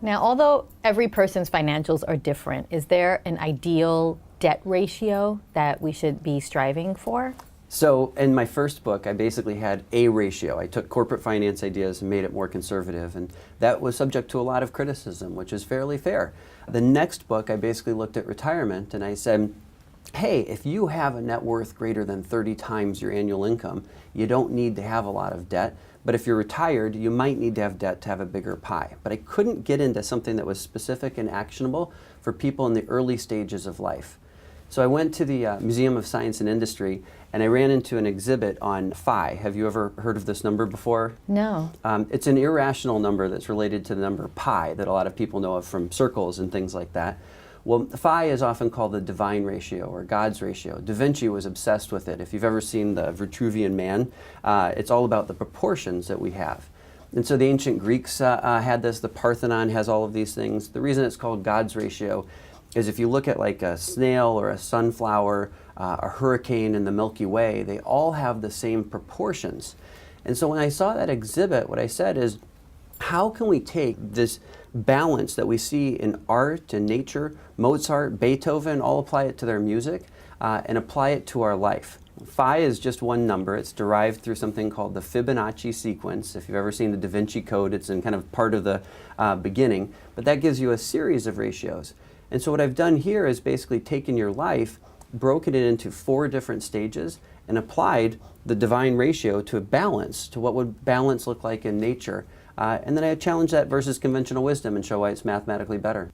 Now, although every person's financials are different, is there an ideal debt ratio that we should be striving for? So in my first book, I basically had a ratio. I took corporate finance ideas and made it more conservative, and that was subject to a lot of criticism, which is fairly fair. The next book, I basically looked at retirement, and I said, hey, if you have a net worth greater than 30 times your annual income, you don't need to have a lot of debt. But if you're retired, you might need to have debt to have a bigger pie. But I couldn't get into something that was specific and actionable for people in the early stages of life. So I went to the Museum of Science and Industry, and I ran into an exhibit on phi. Have you ever heard of this number before? No. It's an irrational number that's related to the number pi that a lot of people know of from circles and things like that. Well, phi is often called the divine ratio or God's ratio. Da Vinci was obsessed with it. If you've ever seen the Vitruvian Man, it's all about the proportions that we have. And so the ancient Greeks had this. The Parthenon has all of these things. The reason it's called God's ratio is if you look at like a snail or a sunflower, a hurricane in the Milky Way, they all have the same proportions. And so when I saw that exhibit, what I said is, how can we take this balance that we see in art and nature, Mozart, Beethoven, all apply it to their music, and apply it to our life? Phi is just one number. It's derived through something called the Fibonacci sequence. If you've ever seen the Da Vinci Code, it's in kind of part of the beginning, but that gives you a series of ratios. And so what I've done here is basically taken your life, broken it into 4 different stages, and applied the divine ratio to a balance, to what would balance look like in nature. And then I challenge that versus conventional wisdom and show why it's mathematically better.